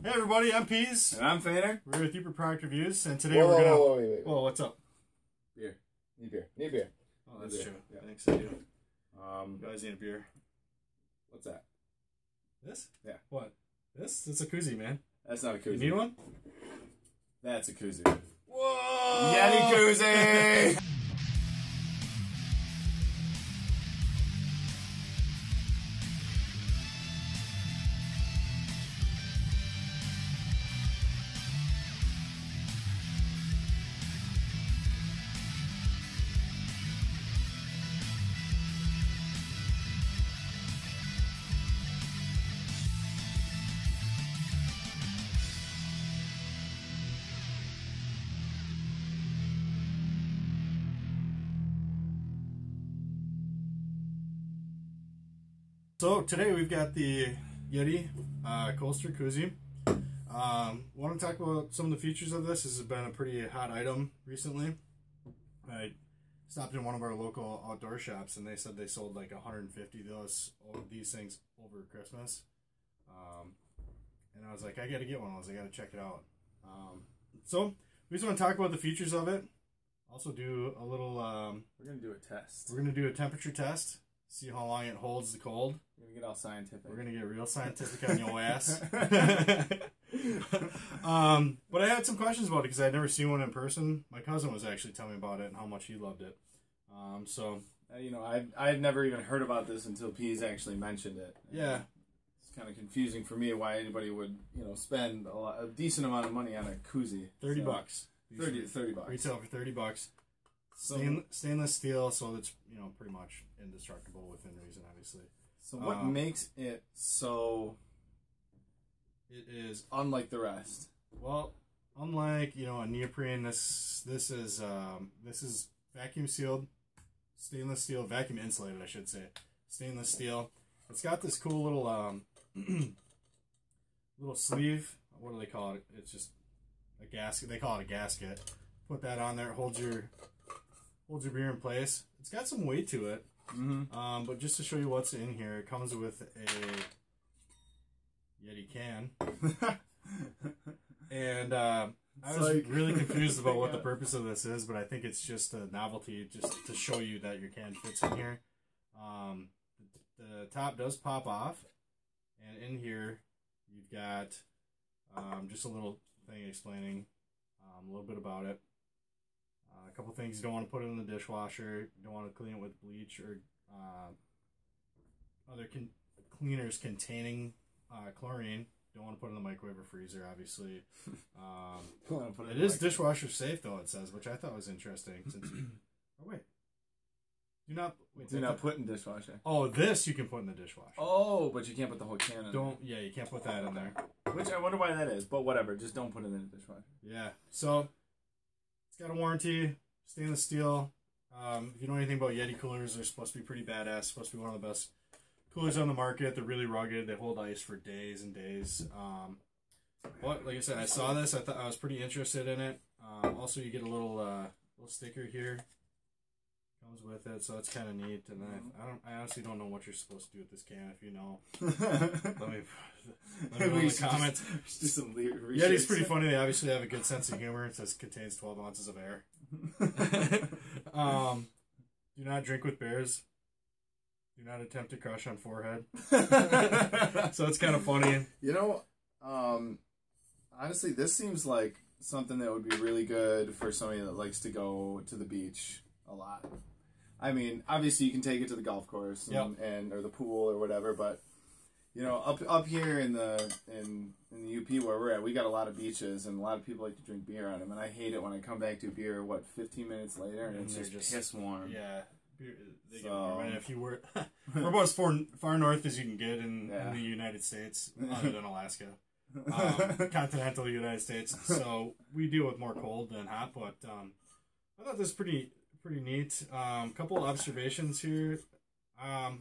Hey everybody, I'm Peas. And I'm Fader. We're with Yooper Product Reviews, and today we're gonna... Wait. Whoa, what's up? Beer. Need beer. Oh, that's true. Yeah. Thanks, I do. You guys need a beer. What's that? This? Yeah. What? This? It's a Coozie, man. That's not a Coozie. You need one? That's a Coozie. Whoa! Yeti Coozie! So today we've got the Yeti Colster Coozie. Want to talk about some of the features of this. This has been a pretty hot item recently. I stopped in one of our local outdoor shops and they said they sold like 150 of these things over Christmas. And I was like, I got to get one of those. I got to check it out. So we just want to talk about the features of it. Also do a little... we're going to do a test. We're going to do a temperature test. See how long it holds the cold. We're going to get all scientific. We're going to get real scientific on your ass. But I had some questions about it because I'd never seen one in person. My cousin was actually telling me about it and how much he loved it. You know, I had never even heard about this until Peas actually mentioned it. Yeah. It's kind of confusing for me why anybody would, you know, spend a decent amount of money on a Coozie. $30 bucks. $30 bucks. Retail for $30. So, Stainless steel, so it's, you know, pretty much indestructible within reason, obviously. So what makes it so... It is... unlike the rest? Well, unlike, you know, a neoprene, this is vacuum sealed, stainless steel, vacuum insulated, I should say. Stainless steel. It's got this cool little little sleeve. What do they call it? It's just a gasket. They call it a gasket. Put that on there. Holds your beer in place. It's got some weight to it. Mm-hmm. But just to show you what's in here, it comes with a Yeti can. And I was really confused about what the purpose of this is, but I think it's just a novelty, just to show you that your can fits in here. The top does pop off, and in here you've got just a little thing explaining a little bit about it. A couple things: you don't want to put it in the dishwasher. You don't want to clean it with bleach or other cleaners containing chlorine. Don't want to put it in the microwave or freezer, obviously. It is dishwasher safe, though, it says, which I thought was interesting. Do not put in dishwasher. Oh, this you can put in the dishwasher. Oh, but you can't put the whole can in there. Yeah, you can't put that in there. Which I wonder why that is, but whatever. Just don't put it in the dishwasher. Yeah. So it's got a warranty, stainless steel. If you know anything about Yeti coolers, they're supposed to be pretty badass. Supposed to be one of the best coolers on the market. They're really rugged. They hold ice for days and days. But like I said, I saw this. I thought I was pretty interested in it. Also, you get a little sticker here. Comes with it, so it's kind of neat. And I honestly don't know what you're supposed to do with this can. If you know, let me know in the comments. Just do some research. Yeti's pretty funny. They obviously have a good sense of humor. It says contains 12 ounces of air. Do not drink with bears. Do not attempt to crush on forehead. So it's kind of funny. You know, honestly, this seems like something that would be really good for somebody that likes to go to the beach a lot. I mean, obviously you can take it to the golf course and or the pool or whatever, but you know, up here in the UP where we're at, we got a lot of beaches and a lot of people like to drink beer on them, and I hate it when I come back to a beer 15 minutes later and it's just piss warm. Yeah. They get warm. And if you were about as far north as you can get in the United States, other than Alaska. Continental United States. So we deal with more cold than hot, but I thought this was pretty neat. Couple observations here. Well,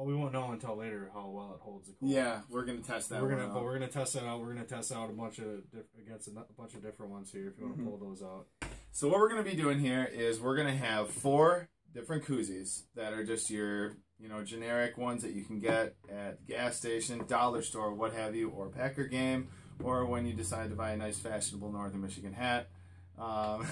we won't know until later how well it holds the cold. Yeah, we're gonna test that. We're gonna test that out. We're gonna test out against a bunch of different ones here. If you want to pull those out. So what we're gonna be doing here is we're gonna have 4 different koozies that are just your, you know, generic ones that you can get at the gas station, dollar store, what have you, or Packer game, or when you decide to buy a nice fashionable Northern Michigan hat. And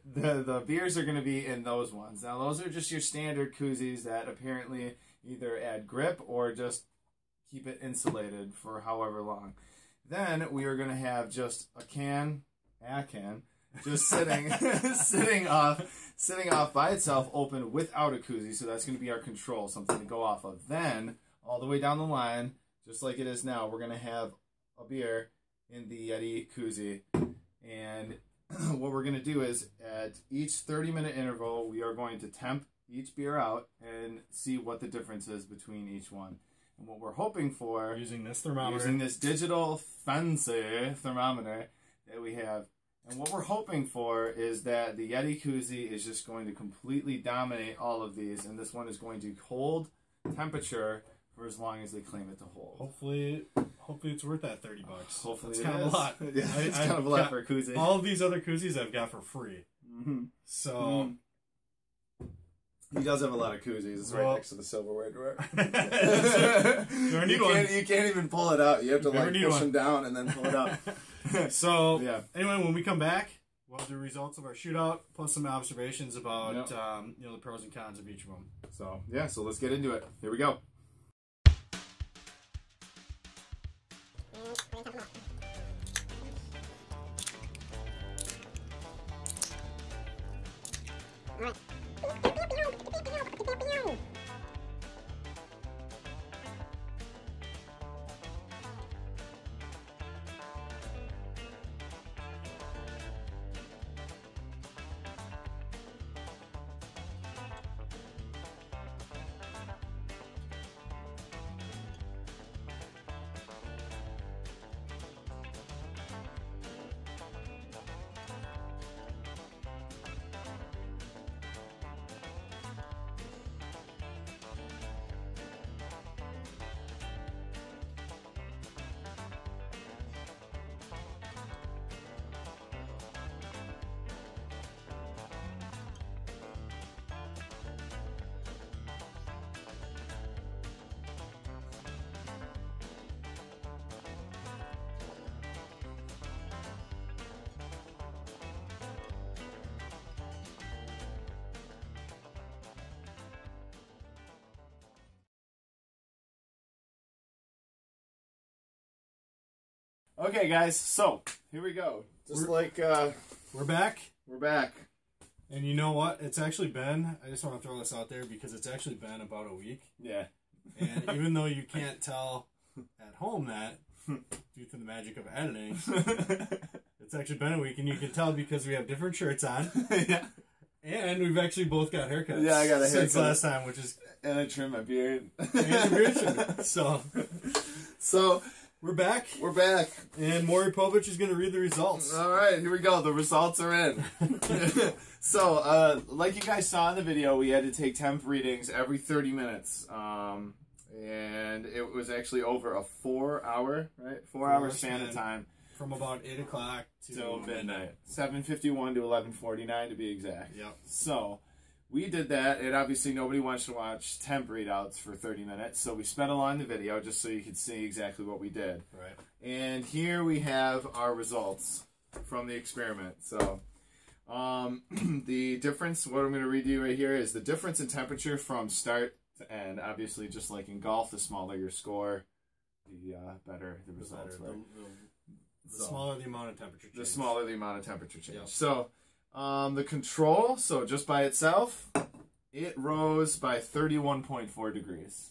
the beers are going to be in those ones. Now, those are just your standard koozies that apparently either add grip or just keep it insulated for however long. Then we are going to have just a can, just sitting off by itself, open without a koozie. So that's going to be our control, something to go off of. Then all the way down the line, just like it is now, we're going to have a beer in the Yeti koozie. And what we're going to do is at each 30-minute interval, we are going to temp each beer out and see what the difference is between each one. And what we're hoping for, using this thermometer, using this digital fancy thermometer that we have, and what we're hoping for is that the Yeti koozie is just going to completely dominate all of these, and this one is going to hold temperature for as long as they claim it to hold. Hopefully it's worth that $30. Hopefully it's kind of a lot. Yeah, it's kind of a lot for a koozie. All of these other koozies I've got for free. Mm-hmm. So he does have a lot of koozies. It's right next to the silverware drawer. You can't even pull it out. You have to like push them down and then pull it out. So anyway, when we come back, we'll have the results of our shootout plus some observations about you know, the pros and cons of each of them. So yeah, so let's get into it. Here we go. Okay, guys, so here we go. We're back. We're back. And you know what? It's actually been, I just want to throw this out there because it's actually been about a week. Yeah. And even though you can't tell at home that, due to the magic of editing, it's actually been a week, and you can tell because we have different shirts on. Yeah. And we've actually both got haircuts. Yeah, I got a haircut since last time, which is... And I trimmed my beard. And your beard trimmed. So... We're back. We're back. And Maury Povich is going to read the results. All right, here we go. The results are in. So, like you guys saw in the video, we had to take temp readings every 30 minutes. And it was actually over a 4-hour, right? 4-hour span of time. From about 8 o'clock till midnight. 7:51 to 11:49 to be exact. Yep. So... we did that, and obviously nobody wants to watch temp readouts for 30 minutes, so we sped along the video just so you could see exactly what we did. Right. And here we have our results from the experiment. So, the difference, what I'm going to read you right here, is the difference in temperature from start to end. Obviously, just like in golf, the smaller your score, the better the results. The smaller the amount of temperature change. The smaller the amount of temperature change. Yep. So, the control, so just by itself, it rose by 31.4 degrees.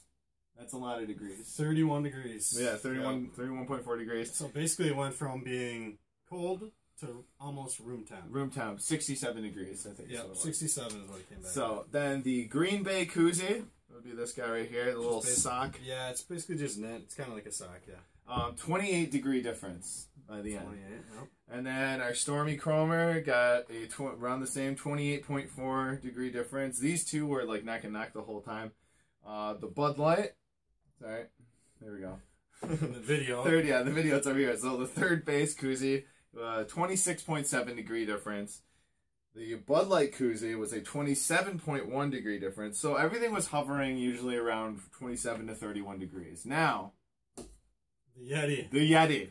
That's a lot of degrees. 31 degrees. Yeah, 31.4 degrees. So basically it went from being cold to almost room temp. Room temp, 67 degrees, I think. Yeah, 67 is what it came back. So then the Green Bay Coozie, would be this guy right here, the little sock. Yeah, it's basically just knit. It's kind of like a sock, yeah. 28 degree difference by the end. 28, yep. And then our Stormy Cromer got around the same 28.4 degree difference. These two were like neck and neck the whole time. The Bud Light, sorry, there we go. The video. The video, it's over here. So the third base Coozie, 26.7 degree difference. The Bud Light Coozie was a 27.1 degree difference. So everything was hovering usually around 27 to 31 degrees. Now, the Yeti. The Yeti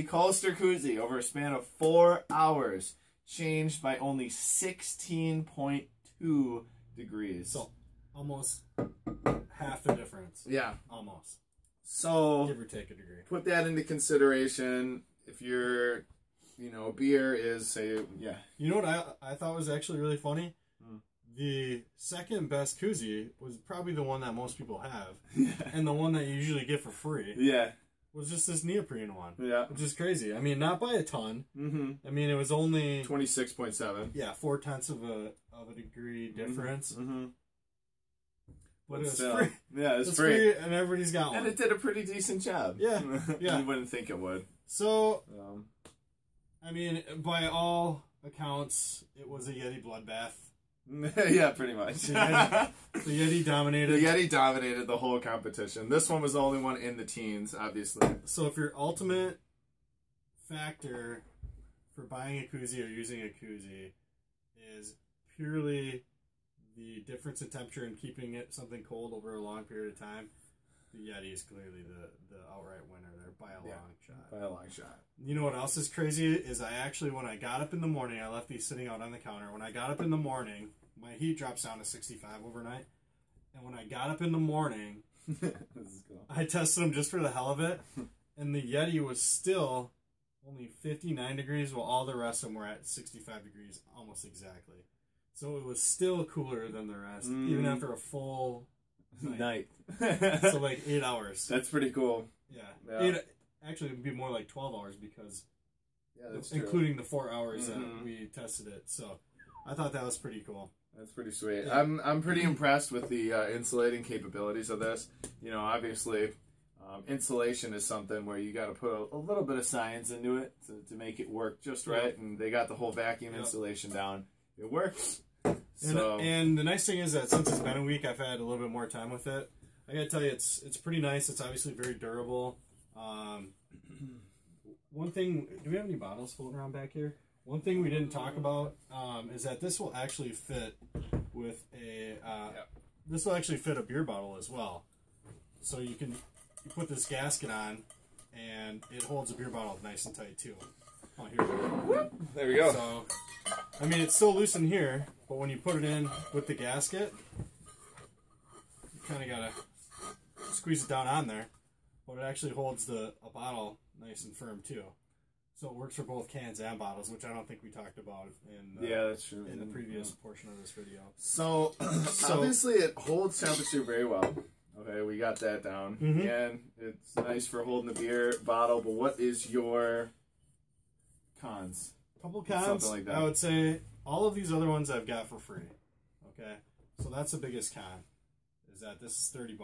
Colster Coozie, over a span of 4 hours, changed by only 16.2 degrees. So almost half the difference. Yeah. Almost. So, give or take a degree. Put that into consideration. If your, beer is, say, yeah. You know what I thought was actually really funny? The second best koozie was probably the one that most people have. Yeah. And the one that you usually get for free. Yeah. Was just this neoprene one. Yeah. Which is crazy. I mean, not by a ton. Mm-hmm. I mean, it was only 26.7. Yeah, 0.4 of a degree difference. Mm-hmm. But it was free. Yeah, it's free. And everybody's got one. And it did a pretty decent job. Yeah. Yeah. You wouldn't think it would. So, I mean, by all accounts, it was a Yeti bloodbath. Yeah, pretty much. The Yeti dominated. The Yeti dominated the whole competition. This one was the only one in the teens, obviously. So if your ultimate factor for buying a koozie or using a koozie is purely the difference in temperature and keeping something cold over a long period of time, the Yeti is clearly the outright winner there by a long shot. By a long shot. You know what else is crazy is I actually, when I got up in the morning, I left these sitting out on the counter. When I got up in the morning, my heat drops down to 65 overnight. And when I got up in the morning, this is cool. I tested them just for the hell of it. And the Yeti was still only 59 degrees, while all the rest of them were at 65 degrees almost exactly. So it was still cooler than the rest, even after a full night. So like 8 hours. That's pretty cool. Yeah. Actually, it would be more like 12 hours because that's including the 4 hours that we tested it. So I thought that was pretty cool. That's pretty sweet. Yeah. I'm pretty impressed with the insulating capabilities of this. Obviously, insulation is something where you got to put a little bit of science into it to make it work just right. And they got the whole vacuum insulation down. It works. And the nice thing is that since it's been a week, I've had a little bit more time with it. I gotta tell you, it's pretty nice. It's obviously very durable. One thing, do we have any bottles floating around back here? One thing we didn't talk about is that this will actually fit with this will actually fit a beer bottle as well. So you put this gasket on, and it holds a beer bottle nice and tight too. Oh, here we go. There we go. So, I mean, it's still loose in here, but when you put it in with the gasket, you kind of gotta squeeze it down on there. But it actually holds a bottle nice and firm too. So it works for both cans and bottles, which I don't think we talked about that's true. in the previous portion of this video. So obviously it holds temperature very well. Okay, we got that down. And it's nice for holding the beer bottle, but what is your cons? Couple cons. Something like that. I would say all of these other ones I've got for free. Okay, so that's the biggest con, is that this is $30.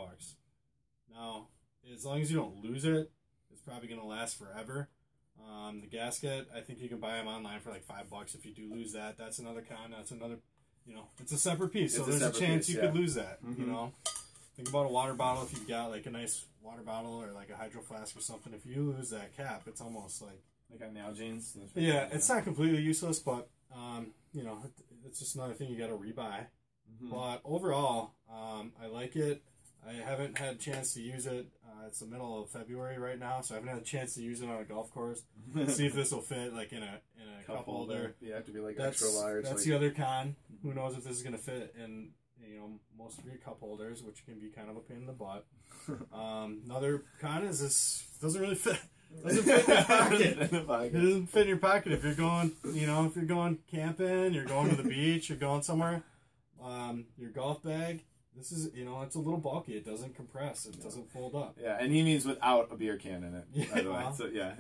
Now, as long as you don't lose it, it's probably going to last forever. The gasket, I think you can buy them online for like $5 if you do lose that. That's another con. That's another, it's a separate piece. So there's a chance you could lose that, Think about a water bottle. If you've got like a nice water bottle or like a hydro flask or something, if you lose that cap, it's almost like on Nalgene's. Yeah, it's not completely useless, but it's just another thing you got to rebuy. But overall, I like it. I haven't had a chance to use it. It's the middle of February right now, so I haven't had a chance to use it on a golf course. See if this will fit like in a cup holder. You have to be like extra large. That's the other con. Who knows if this is going to fit in most of your cup holders, which can be kind of a pain in the butt. Another con is this doesn't really fit. Doesn't fit in your pocket. It doesn't fit in your pocket if you're going, if you're going camping, you're going to the beach, you're going somewhere. Your golf bag. This is, it's a little bulky. It doesn't compress. It doesn't fold up. Yeah, and he means without a beer can in it. Yeah, by the way. well. So, yeah.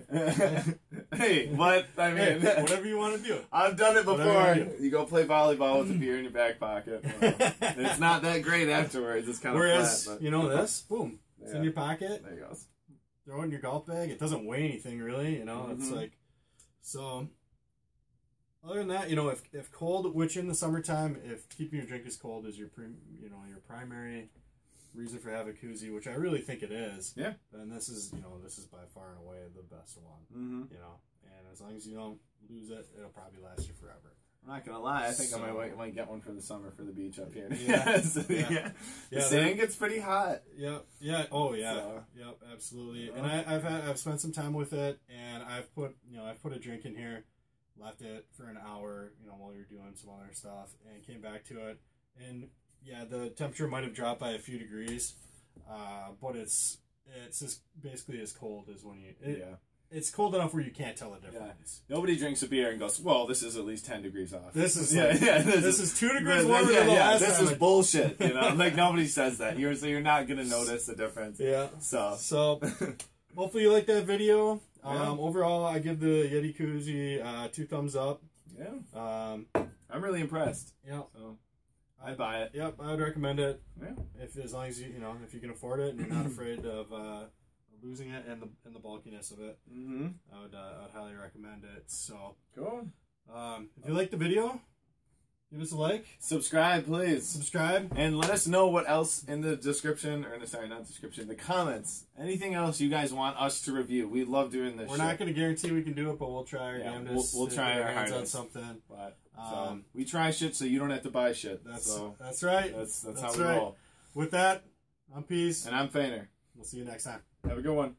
Hey, what? I mean, whatever you want to do. I've done it before. You go play volleyball with a beer in your back pocket. It's not that great afterwards. It's kind of flat. But, this, boom, it's in your pocket. There you go. Throw it in your golf bag. It doesn't weigh anything really. It's like, so. Other than that, if cold, which in the summertime, if keeping your drink as cold is your primary reason for having a koozie, which I really think it is. Yeah. Then this is by far and away the best one. And as long as you don't lose it, it'll probably last you forever. I'm not gonna lie. I think I might get one for the summer for the beach up here. Yeah, The sand gets pretty hot. Yep. Yeah. Oh yeah. So. Yep. Absolutely. And I've spent some time with it, and I've put a drink in here, left it for an hour, while you're doing some other stuff, and came back to it, and yeah, the temperature might have dropped by a few degrees, but it's just basically as cold as when you. It's cold enough where you can't tell the difference. Yeah. Nobody drinks a beer and goes, well, this is at least 10 degrees off. This is this is 2 degrees warmer than the last this time. Is bullshit. Like nobody says that. You're not gonna notice the difference. Yeah. So hopefully you like that video. Overall, I give the Yeti Coozie 2 thumbs up. Yeah. I'm really impressed. Yeah. So I'd buy it. Yep, I would recommend it. Yeah. As long as if you can afford it and you're not afraid of losing it and the bulkiness of it, I would highly recommend it. So cool. If you like the video, give us a like. Subscribe, please. Subscribe. And let us know what else in the description, the comments. Anything else you guys want us to review. We love doing this. We're not going to guarantee we can do it, but we'll try our damnedest. We'll try our hardest on something. But we try shit so you don't have to buy shit. That's right. That's how we roll. With that, I'm Peace. And I'm Fainer. We'll see you next time. Have a good one.